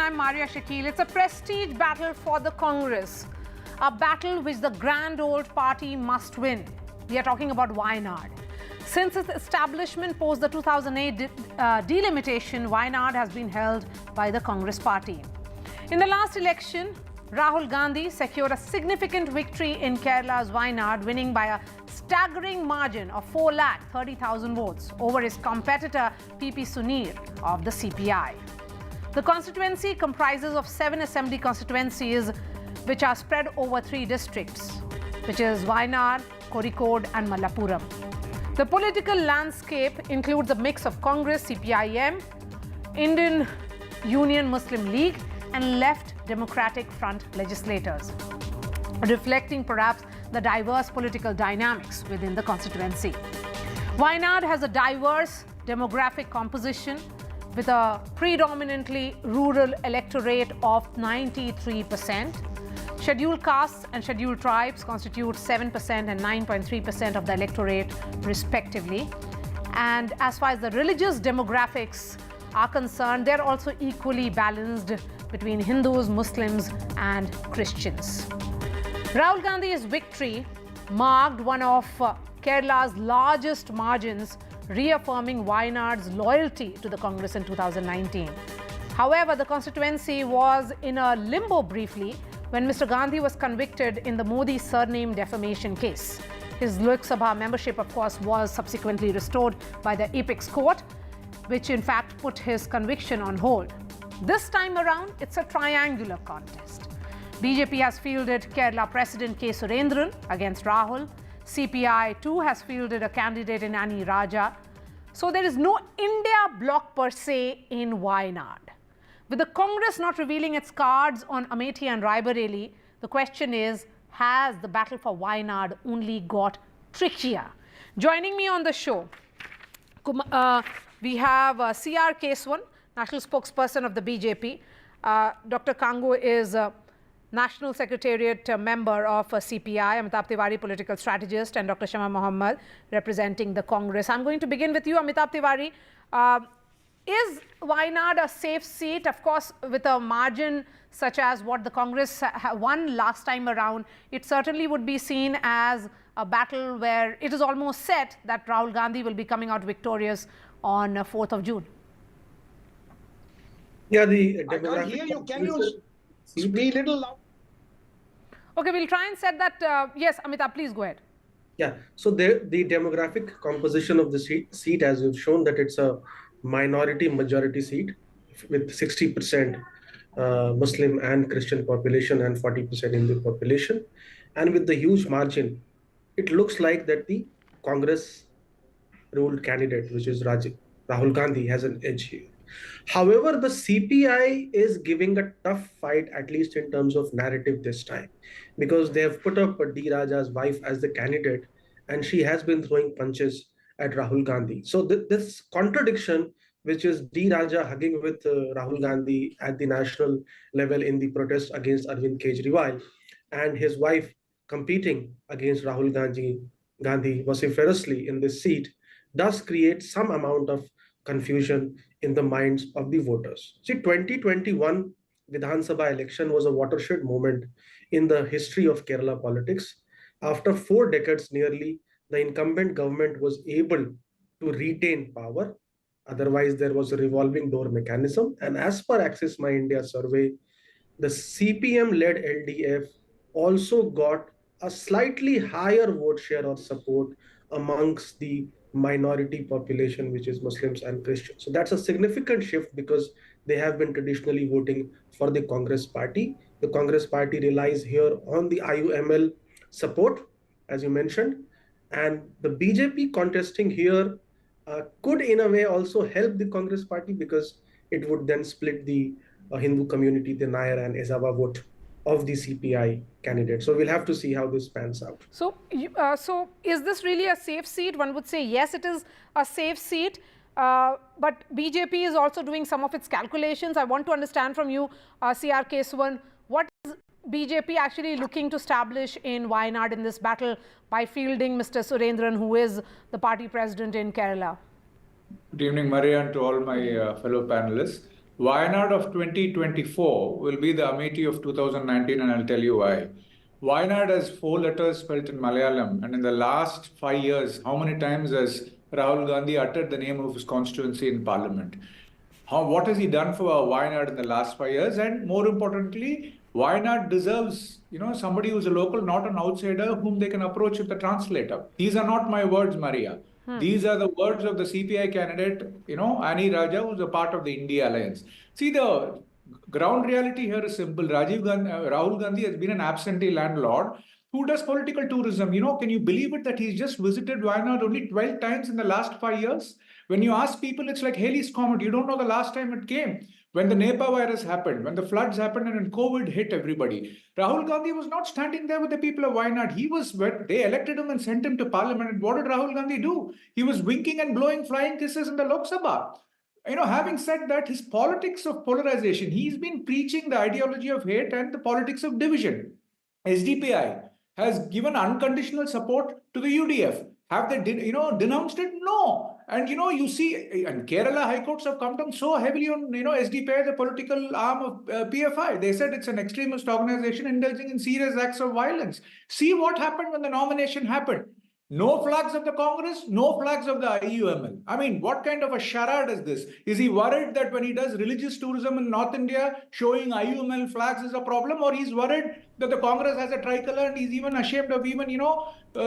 and I'm Maria Shakil. It's a prestige battle for the Congress, a battle which the grand old party must win. We are talking about Wayanad. Since its establishment post the 2008 delimitation, Wayanad has been held by the Congress party. In the last election, Rahul Gandhi secured a significant victory in Kerala's Wayanad, winning by a staggering margin of 4,30,000 votes over his competitor PP Suneer of the CPI. The constituency comprises of 7 assembly constituencies which are spread over 3 districts, which is Wayanad, Kozhikode and Malappuram. The political landscape includes a mix of Congress, CPIM, Indian Union Muslim League and Left Democratic Front legislators, reflecting perhaps the diverse political dynamics within the constituency. Wayanad has a diverse demographic composition with a predominantly rural electorate of 93%. Scheduled castes and scheduled tribes constitute 7% and 9.3% of the electorate respectively. And as far as the religious demographics are concerned, they're also equally balanced between Hindus, Muslims and Christians. Rahul Gandhi's victory marked one of Kerala's largest margins, reaffirming Wayanad's loyalty to the Congress in 2019. However, the constituency was in a limbo briefly when Mr. Gandhi was convicted in the Modi surname defamation case. His Lok Sabha membership, of course, was subsequently restored by the apex court, which in fact put his conviction on hold. This time around, it's a triangular contest. BJP has fielded Kerala President K Surendran against Rahul. CPI too has fielded a candidate in Annie Raja. So there is no India bloc per se in Wayanad. With the Congress not revealing its cards on Amethi and Raebareli, the question is, has the battle for Wayanad only got trickier? Joining me on the show, we have CR Keswan, National Spokesperson of the BJP. Dr. Kango is National Secretariat member of CPI, Amitabh Tiwari, political strategist, and Dr. Shama Mohammed, representing the Congress. I'm going to begin with you, Amitabh Tiwari. Is Wayanad a safe seat? Of course, with a margin such as what the Congress won last time around, it certainly would be seen as a battle where it is almost set that Rahul Gandhi will be coming out victorious on 4th of June. Yeah, the I can't hear you. Can you speak a little loud? Okay, we'll try and set that. Yes, Amitabh, please go ahead. Yeah, so the demographic composition of the seat, as you've shown, that it's a minority majority seat with 60% Muslim and Christian population and 40% Hindu population. And with the huge margin, it looks like that the Congress ruled candidate, which is Rahul Gandhi, has an edge here. However, the CPI is giving a tough fight, at least in terms of narrative this time, because they have put up D. Raja's wife as the candidate, and she has been throwing punches at Rahul Gandhi. So this contradiction, which is D. Raja hugging with Rahul Gandhi at the national level in the protest against Arvind Kejriwal, and his wife competing against Rahul Gandhi vociferously in this seat, does create some amount of confusion in the minds of the voters. See, 2021 Vidhan Sabha election was a watershed moment in the history of Kerala politics. After 4 decades nearly, the incumbent government was able to retain power. Otherwise, there was a revolving door mechanism. And as per Access My India survey, the CPM-led LDF also got a slightly higher vote share or support amongst the minority population, which is Muslims and Christians. So that's a significant shift because they have been traditionally voting for the Congress party. The Congress party relies here on the IUML support, as you mentioned, and the BJP contesting here could in a way also help the Congress party because it would then split the Hindu community, the Nair and Ezava vote of the CPI candidate. So we'll have to see how this pans out. So, so is this really a safe seat? One would say, yes, it is a safe seat. But BJP is also doing some of its calculations. I want to understand from you, CR Keswan, what is BJP actually looking to establish in Wayanad in this battle by fielding Mr. Surendran, who is the party president in Kerala? Good evening, Maria, and to all my fellow panelists. Wayanad of 2024 will be the Amethi of 2019, and I'll tell you why. Wayanad has 4 letters spelled in Malayalam, and in the last 5 years, how many times has Rahul Gandhi uttered the name of his constituency in Parliament? What has he done for Wayanad in the last 5 years? And more importantly, Wayanad deserves, somebody who's a local, not an outsider, whom they can approach with the translator. These are not my words, Maria. These are the words of the CPI candidate, Ani Raja, who's a part of the India Alliance. See, the ground reality here is simple. Rahul Gandhi has been an absentee landlord who does political tourism. Can you believe it that he's just visited Wayanad only 12 times in the last 5 years? When you ask people, it's like Halley's Comet. You don't know the last time it came. When the Nipah virus happened, when the floods happened, and when COVID hit everybody, Rahul Gandhi was not standing there with the people of Wayanad. They elected him and sent him to Parliament. And what did Rahul Gandhi do? He was winking and blowing flying kisses in the Lok Sabha. Having said that, his politics of polarization, he's been preaching the ideology of hate and the politics of division. SDPI has given unconditional support to the UDF. Have they, denounced it? No. And, you see, and Kerala High Courts have come down so heavily on, SDPI, the political arm of PFI. They said it's an extremist organization indulging in serious acts of violence. See what happened when the nomination happened. No flags of the Congress, no flags of the IUML. I mean, what kind of a charade is this? Is he worried that when he does religious tourism in North India, showing IUML flags is a problem? Or he's worried that the Congress has a tricolor and he's even ashamed of even,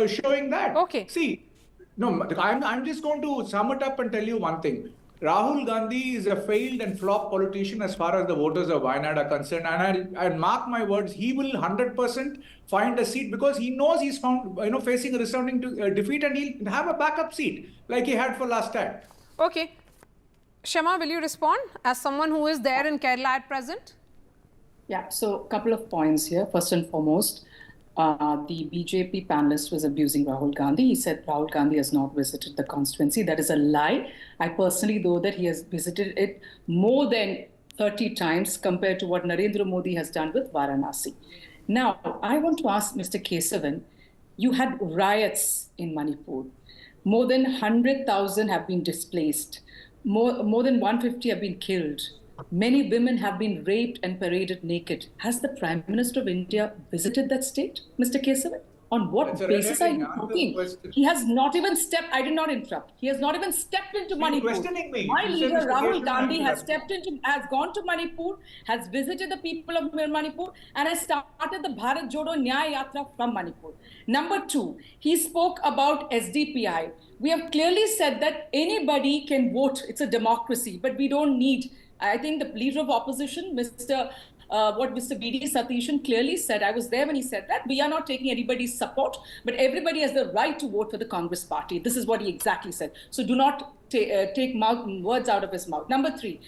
showing that? Okay. See, no, I'm just going to sum it up and tell you one thing. Rahul Gandhi is a failed and flop politician as far as the voters of Wayanad are concerned. And I'll mark my words, he will 100% find a seat because he knows he's facing a resounding defeat, and he'll have a backup seat like he had for last time. Okay. Shema, will you respond as someone who is there in Kerala at present? Yeah, so a couple of points here. First and foremost, the BJP panelist was abusing Rahul Gandhi. He said Rahul Gandhi has not visited the constituency. That is a lie. I personally know that he has visited it more than 30 times compared to what Narendra Modi has done with Varanasi. Now, I want to ask Mr. Kesavan, you had riots in Manipur. More than 100,000 have been displaced. More than 150 have been killed. Many women have been raped and paraded naked. Has the Prime Minister of India visited that state, Mr. Kesavan? On what basis are you talking? He has not even stepped, I did not interrupt. He has not even stepped into Manipur. My leader Rahul Gandhi has gone to Manipur, has visited the people of Manipur, and has started the Bharat Jodo Nyaya Yatra from Manipur. Number 2, he spoke about SDPI. We have clearly said that anybody can vote. It's a democracy, but we don't need. I think the leader of opposition, Mr. B.D. Satishan clearly said, I was there when he said that, we are not taking anybody's support, but everybody has the right to vote for the Congress party. This is what he exactly said. So do not take words out of his mouth. Number 3,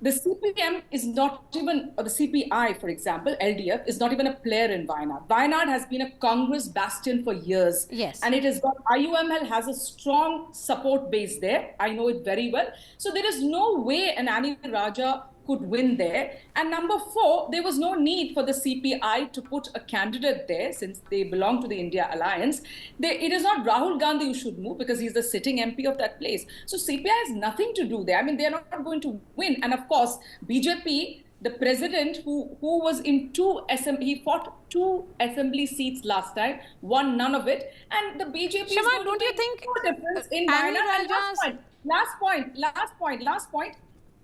the CPM is not even, or the CPI, for example, LDF, is not even a player in Wayanad. Wayanad has been a Congress bastion for years. Yes. And it has got, IUML has a strong support base there. I know it very well. So there is no way an Ani Raja could win there. And number 4, there was no need for the CPI to put a candidate there since they belong to the India Alliance. It is not Rahul Gandhi who should move because he's the sitting MP of that place. So CPI has nothing to do there. I mean, they're not going to win. And of course, BJP, the president who was in he fought 2 assembly seats last time, won none of it. And the BJP Shema, is don't you think no difference in Wayanad? Last point.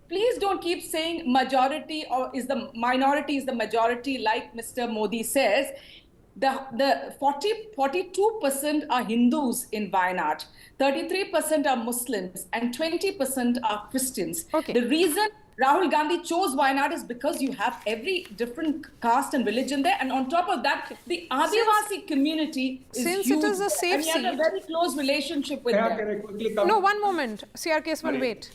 Please don't keep saying majority or minority is the majority like Mr. Modi says. The 42% are Hindus in Wayanad, 33% are Muslims, and 20% are Christians. Okay. The reason Rahul Gandhi chose Wayanad is because you have every different caste and religion there, and on top of that, the Adivasi community is since huge, it is a safe and you have a very close relationship with them. No, one moment. CR Kesavan, wait.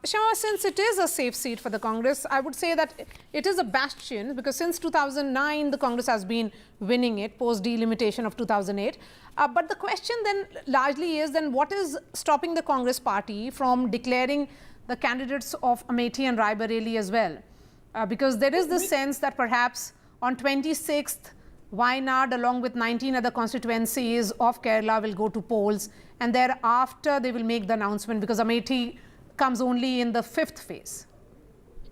Shema, since it is a safe seat for the Congress, I would say that it is a bastion because since 2009, the Congress has been winning it post delimitation of 2008. But the question then largely is then what is stopping the Congress party from declaring the candidates of Amethi and Raebareli as well? Because there is this sense that perhaps on 26th, Wayanad along with 19 other constituencies of Kerala will go to polls, and thereafter they will make the announcement because Amethi comes only in the 5th phase.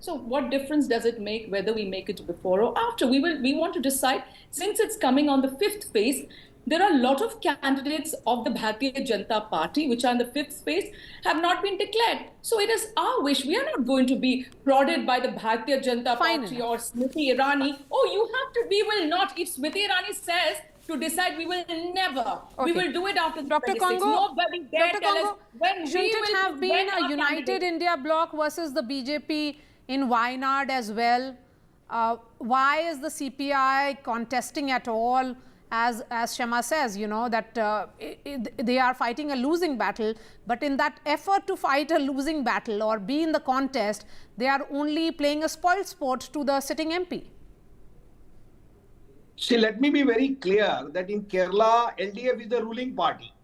So what difference does it make whether we make it before or after? We want to decide, since it's coming on the fifth phase. There are a lot of candidates of the Bharatiya Janata Party, which are in the fifth phase, have not been declared. So it is our wish. We are not going to be prodded by the Bharatiya Janata Party or Smriti Irani. Oh, you have to, we will not. If Smriti Irani says to decide, we will never. Okay. We will do it after Dr. 26. Congo, Nobody dare Dr. tell Congo, us when shouldn't we it will have been a united candidate. India bloc versus the BJP in Wayanad as well? Why is the CPI contesting at all? As Shama says, you know, that they are fighting a losing battle, but in that effort to fight a losing battle or be in the contest, they are only playing a spoiled sport to the sitting MP. See, let me be very clear that in Kerala, LDF is the ruling party.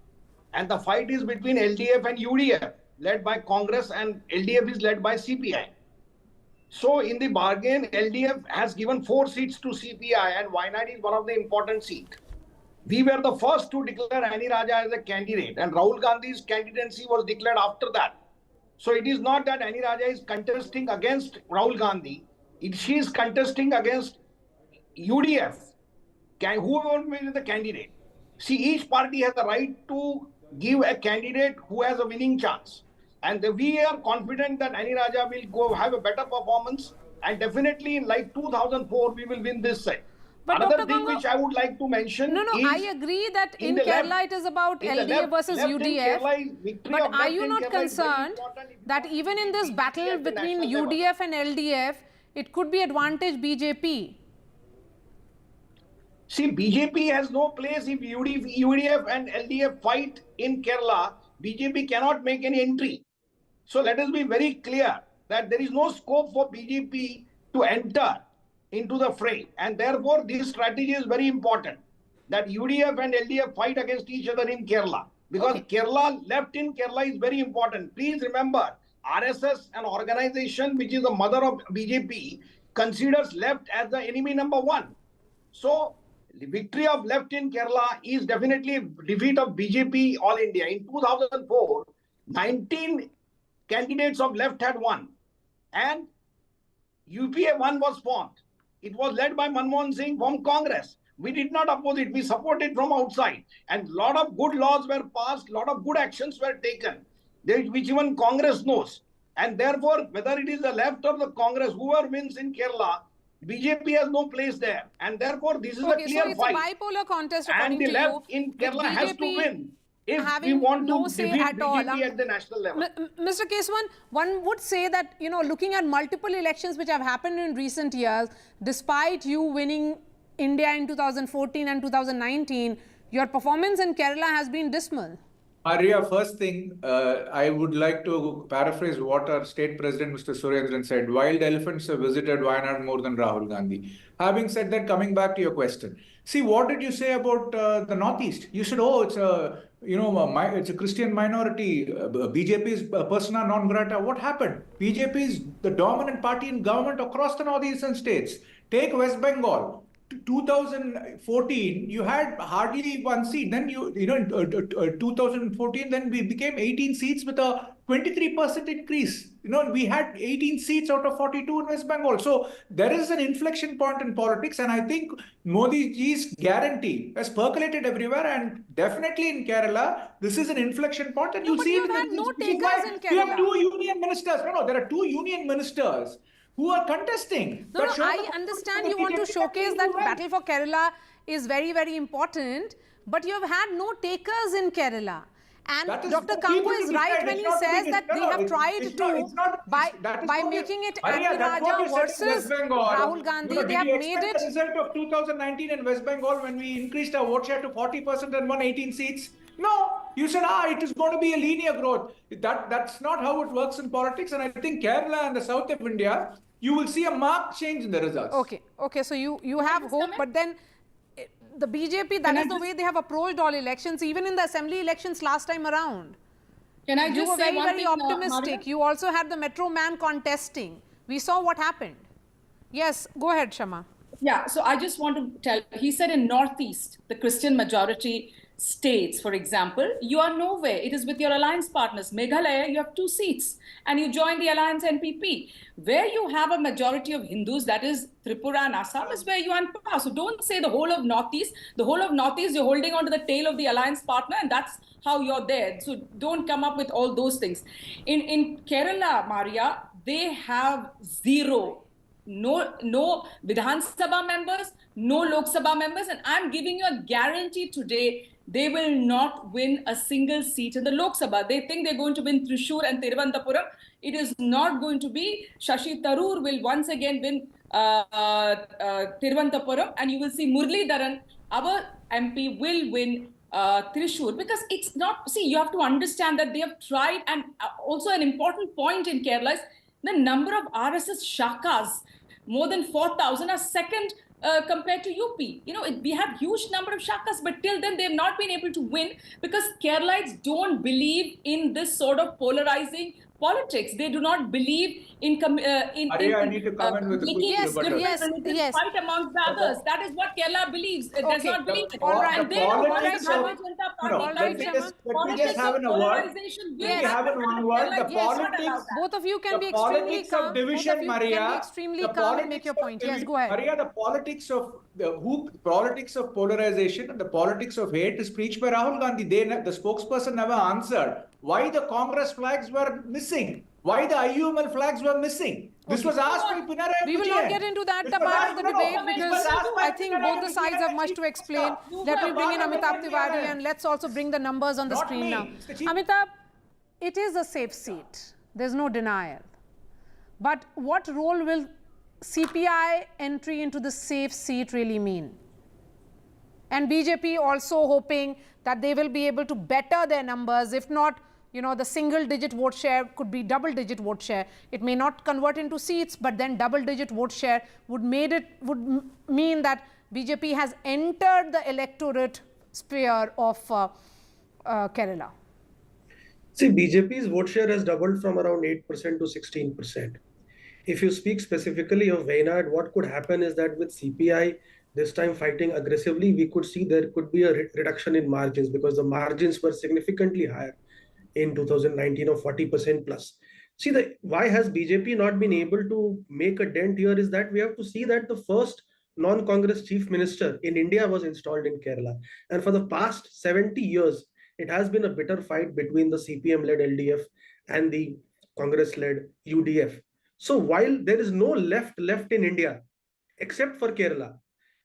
And the fight is between LDF and UDF, led by Congress, and LDF is led by CPI. So in the bargain, LDF has given 4 seats to CPI, and Wayanad is one of the important seats. We were the first to declare Annie Raja as a candidate, and Rahul Gandhi's candidacy was declared after that. So it is not that Annie Raja is contesting against Rahul Gandhi. She is contesting against UDF, whoever is the candidate. See, each party has the right to give a candidate who has a winning chance. And we are confident that Annie Raja will go have a better performance, and definitely in like 2004 we will win this set. But Another Dr. thing Congo, which I would like to mention No, is, I agree that in Kerala it is about LDF versus UDF. But are you not concerned that even in this battle between UDF and LDF, it could be advantage BJP? See, BJP has no place if UDF and LDF fight in Kerala. BJP cannot make any entry. So let us be very clear that there is no scope for BJP to enter into the fray. And therefore, this strategy is very important, that UDF and LDF fight against each other in Kerala. Because Kerala, left in Kerala is very important. Please remember, RSS, an organization which is the mother of BJP, considers left as the enemy number 1. So the victory of left in Kerala is definitely a defeat of BJP all India. In 2004, 19 candidates of left had won, and UPA 1 was formed. It was led by Manmohan Singh from Congress. We did not oppose it. We supported from outside. And a lot of good laws were passed, a lot of good actions were taken, which even Congress knows. And therefore, whether it is the left or the Congress, whoever wins in Kerala, BJP has no place there. And therefore, this is a clear so it's fight. a bipolar contest, And the left in Kerala has to win if we want to defeat BJP at the national level. Mr. Keswan, one would say that, you know, looking at multiple elections which have happened in recent years, despite you winning India in 2014 and 2019, your performance in Kerala has been dismal. Arya, first thing, I would like to paraphrase what our state president, Mr. Surendran, said. Wild elephants have visited Wayanad more than Rahul Gandhi. Having said that, coming back to your question, see, what did you say about the Northeast? You said, oh, it's a, you know, it's a Christian minority. BJP is persona non grata. What happened? BJP is the dominant party in government across the northeastern states. Take West Bengal. 2014, you had hardly 1 seat. Then in 2014, then we became 18 seats with a 23% increase. You know, we had 18 seats out of 42 in West Bengal. So there is an inflection point in politics, and I think Modi ji's guarantee has percolated everywhere, and definitely in Kerala, this is an inflection point. And No, you but see you've it had no takers in we have Kerala. 2 union ministers. No, there are 2 union ministers who are contesting. No, I understand you want to showcase that battle for Kerala is very, very important, but you have had no takers in Kerala. And Dr. Kanko is right when he says that they have tried to, by making it Annie Raja versus Rahul Gandhi, they have made it. The result of 2019 in West Bengal when we increased our vote share to 40% and won 18 seats. No, you said, it is going to be a linear growth. That's not how it works in politics. And I think Kerala and the south of India, you will see a marked change in the results. Okay, so you have hope, but then the BJP, that is the way they have approached all elections, even in the assembly elections last time around. Can I just you were say very optimistic. You also had the Metro Man contesting. We saw what happened. Yes, go ahead, Shama. Yeah, so I just want to tell, he said in Northeast, the Christian majority states, for example, you are nowhere. It is with your alliance partners. Meghalaya, you have 2 seats, and you join the alliance NPP. Where you have a majority of Hindus, that is Tripura and Assam, is where you are in power. So don't say the whole of Northeast. The whole of Northeast, you're holding on to the tail of the alliance partner, and that's how you're there. So don't come up with all those things. In Kerala, Maria, they have zero. No Vidhan Sabha members, no Lok Sabha members, and I'm giving you a guarantee today they will not win a single seat in the Lok Sabha. They think they're going to win Thrissur and Thiruvananthapuram. It is not going to be. Shashi Tharoor will once again win Thiruvananthapuram, and you will see Muralidharan, our MP, will win Thrissur, because it's not. See, you have to understand that they have tried, and also an important point in Kerala is the number of RSS shakas, more than 4,000, are second compared to UP. You know, we have huge number of shakas, but till then they have not been able to win because Keralites don't believe in this sort of polarizing politics. They do not believe in I need to comment with yes, fight amongst the others. That is what Kerala believes. It does not believe it. All right. And they don't want Politics to of- Bharatiya Janata No, Party. let me just have in a word. Polarization will Let me have in one word. The Yes, politics. Both of you can be The extremely politics calm. of division, Both of you Maria. can be extremely The calm and politics make your of point. Yes, divi- go ahead. Maria, the politics of politics of polarization and the politics of hate is preached by Rahul Gandhi. The spokesperson never answered why the Congress flags were missing. Why the IUML flags were missing? This was asked by Pinarayi We will not get into that part of the debate because I think both the sides have much to explain. Let me bring in Amitabh Tiwari and let's also bring the numbers on the Not screen me. now. It's the chief- Amitabh, it is a safe seat. There's no denial. But what role will CPI entry into the safe seat really mean? And BJP also hoping that they will be able to better their numbers. If not, you know, the single digit vote share could be double digit vote share. It may not convert into seats, but then double digit vote share would mean that BJP has entered the electorate sphere of Kerala. See, BJP's vote share has doubled from around 8% to 16%. If you speak specifically of Wayanad, what could happen is that with CPI this time fighting aggressively, we could see there could be a reduction in margins because the margins were significantly higher in 2019 of 40% plus. See, why has BJP not been able to make a dent here is that we have to see that the first non-Congress chief minister in India was installed in Kerala. And for the past 70 years, it has been a bitter fight between the CPM-led LDF and the Congress-led UDF. So while there is no left in India, except for Kerala,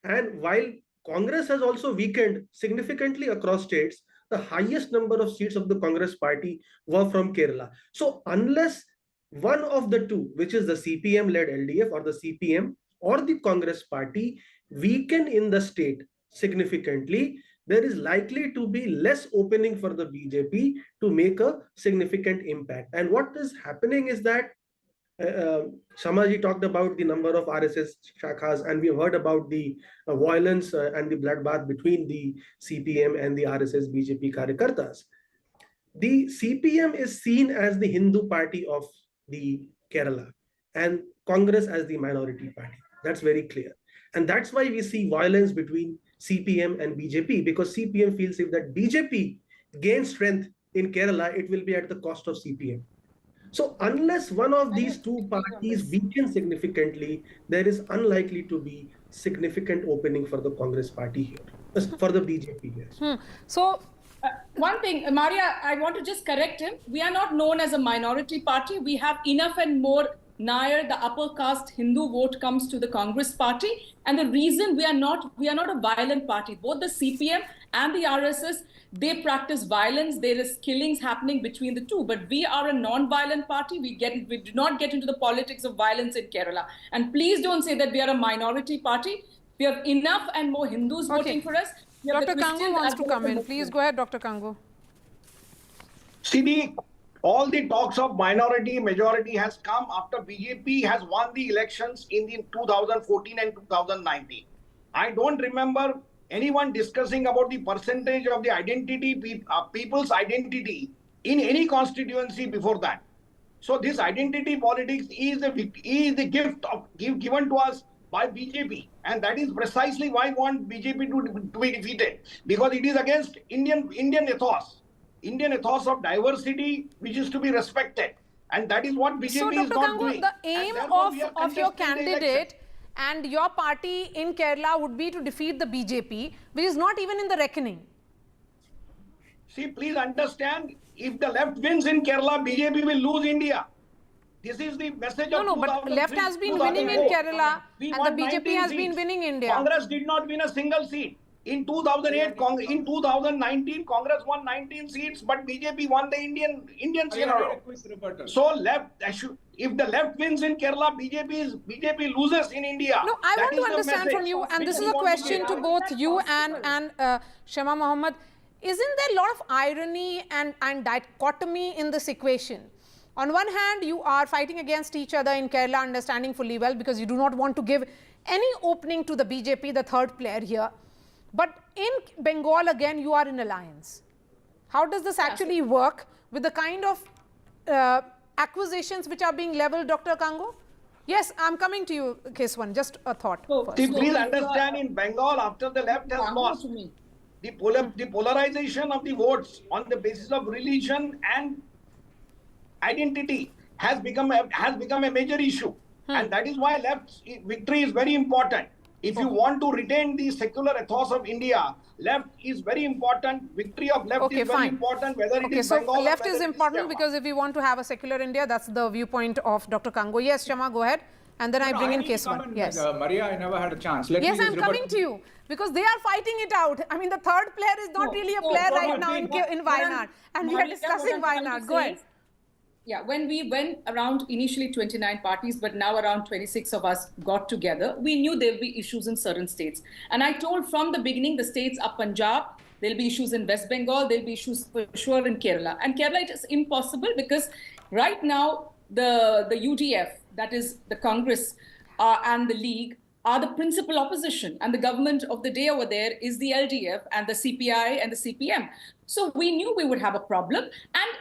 and while Congress has also weakened significantly across states, the highest number of seats of the Congress party were from Kerala. So unless one of the two, which is the CPM-led LDF or the CPM or the Congress party, weaken in the state significantly, there is likely to be less opening for the BJP to make a significant impact. And what is happening is that Shamaji talked about the number of RSS shakhas, and we have heard about the violence and the bloodbath between the CPM and the RSS BJP Karyakartas. The CPM is seen as the Hindu party of the Kerala and Congress as the minority party. That's very clear. And that's why we see violence between CPM and BJP, because CPM feels if that BJP gains strength in Kerala, it will be at the cost of CPM. So unless one of these two parties weaken significantly, there is unlikely to be significant opening for the Congress party here, for the BJP here. So one thing, Maria, I want to just correct him. We are not known as a minority party. We have enough and more nigher the upper caste Hindu vote comes to the Congress party. And the reason we are not a violent party. Both the CPM and the RSS, they practice violence. There is killings happening between the two. But we are a non-violent party. We do not get into the politics of violence in Kerala. And please don't say that we are a minority party. We have enough and more Hindus voting for us. Dr. Kangu wants to come in. Please go ahead, Dr. Kangu. See, all the talks of minority, majority has come after BJP has won the elections in the 2014 and 2019. I don't remember anyone discussing about the percentage of the identity, people's identity in any constituency before that. So this identity politics is the gift given to us by BJP, and that is precisely why I want BJP to be defeated, because it is against Indian ethos of diversity, which is to be respected, and that is what BJP So, is Dr. not Kango, doing. the aim of your candidate and your party in Kerala would be to defeat the BJP, which is not even in the reckoning. See, please understand, if the left wins in Kerala, BJP will lose India. This is the message of No, but left has been winning in Kerala and the BJP has been winning India. Congress did not win a single seat. In 2008, in 2019, Congress won 19 seats, but BJP won the Indian seat. So if the left wins in Kerala, BJP loses in India. No, I want to understand from you, and this is a question to both you and Shema Mohammed. Isn't there a lot of irony and dichotomy in this equation? On one hand, you are fighting against each other in Kerala, understanding fully well, because you do not want to give any opening to the BJP, the third player here. But in Bengal, again, you are in alliance. How does this actually work with the kind of accusations which are being leveled, Dr. Kango? Yes, I'm coming to you, Keswan. Just a thought. Please understand, in Bengal, after the left has lost, the polarization of the votes on the basis of religion and identity has become a major issue, and that is why left's victory is very important. If you want to retain the secular ethos of India, left is very important. Victory of left is very important. Whether it is Bengal, left is important because if we want to have a secular India, that's the viewpoint of Dr. Kango. Yes, Shama, go ahead, and then I bring in Keswan. Yes, Maria, I never had a chance. Yes, I'm coming to you because they are fighting it out. I mean, the third player is not really a player right now in Wayanad, and we are discussing Wayanad. Go ahead. Yeah, when we went around initially 29 parties, but now around 26 of us got together, we knew there will be issues in certain states. And I told from the beginning, the states are Punjab, there'll be issues in West Bengal, there'll be issues for sure in Kerala. And Kerala, it is impossible because right now, the UDF, that is the Congress and the League, are the principal opposition. And the government of the day over there is the LDF and the CPI and the CPM. So we knew we would have a problem. And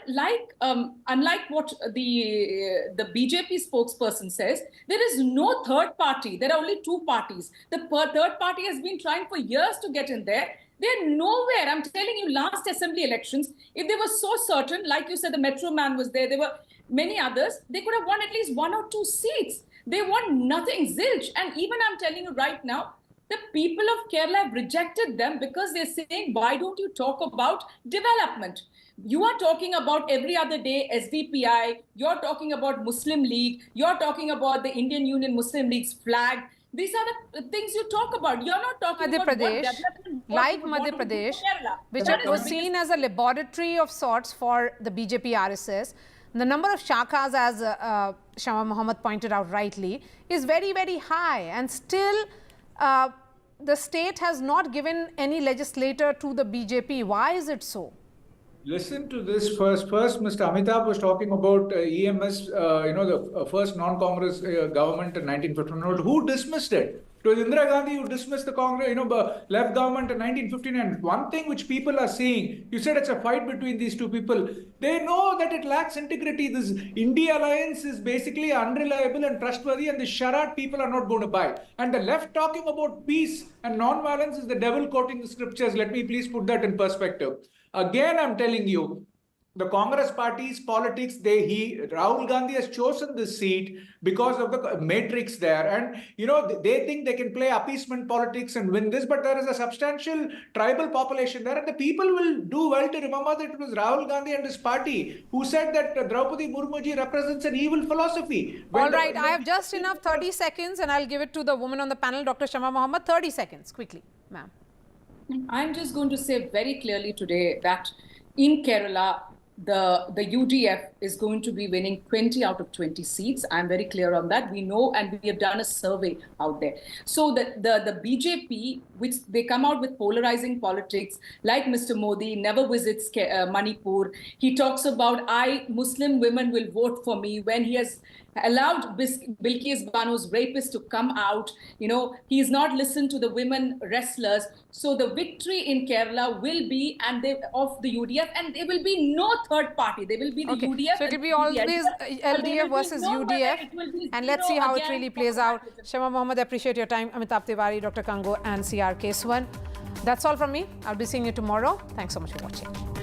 unlike what the BJP spokesperson says, there is no third party. There are only two parties. The third party has been trying for years to get in there. They're nowhere. I'm telling you, last assembly elections, if they were so certain, like you said, the Metro Man was there, there were many others, they could have won at least 1 or 2 seats. They won nothing, zilch. And even I'm telling you right now, the people of Kerala have rejected them because they're saying, why don't you talk about development? You are talking about every other day SDPI, you're talking about Muslim League, you're talking about the Indian Union Muslim League's flag. These are the things you talk about. You're not talking Madhya about Pradesh, like Madhya Pradesh, which was seen as a laboratory of sorts for the BJP RSS. The number of shakhas, as Shama Mohammed pointed out rightly, is very, very high. And still, the state has not given any legislator to the BJP. Why is it so? Listen to this first. First, Mr. Amitabh was talking about EMS, the first non-Congress government in 1959. Who dismissed it? It was Indira Gandhi who dismissed the Congress, left government in 1959. One thing which people are seeing, you said it's a fight between these two people. They know that it lacks integrity. This India alliance is basically unreliable and trustworthy, and the charade people are not going to buy. And the left talking about peace and non-violence is the devil quoting the scriptures. Let me please put that in perspective. Again, I'm telling you, the Congress party's politics, Rahul Gandhi has chosen this seat because of the matrix there. And, they think they can play appeasement politics and win this, but there is a substantial tribal population there. And the people will do well to remember that it was Rahul Gandhi and his party who said that Draupadi Murmuji represents an evil philosophy. All right, I have just enough 30 seconds and I'll give it to the woman on the panel, Dr. Shama Mohammed. 30 seconds, quickly, ma'am. I'm just going to say very clearly today that in Kerala, the UDF is going to be winning 20 out of 20 seats. I'm very clear on that. We know, and we have done a survey out there. So the BJP, which they come out with polarizing politics, like Mr. Modi never visits Manipur. He talks about Muslim women will vote for me when he has allowed Bilkis Banu's rapist to come out. He's not listened to the women wrestlers. So the victory in Kerala will be of the UDF, and there will be no third party. There will be the Okay, UDF. so it will and be the always LDF. But there LDF will be versus no whether UDF, it will be and let's see zero how it again really for plays out. separatism. Shema Mohammed, appreciate your time. Amitabh Tiwari, Dr. Kango, and CR Keswan. That's all from me. I'll be seeing you tomorrow. Thanks so much for watching.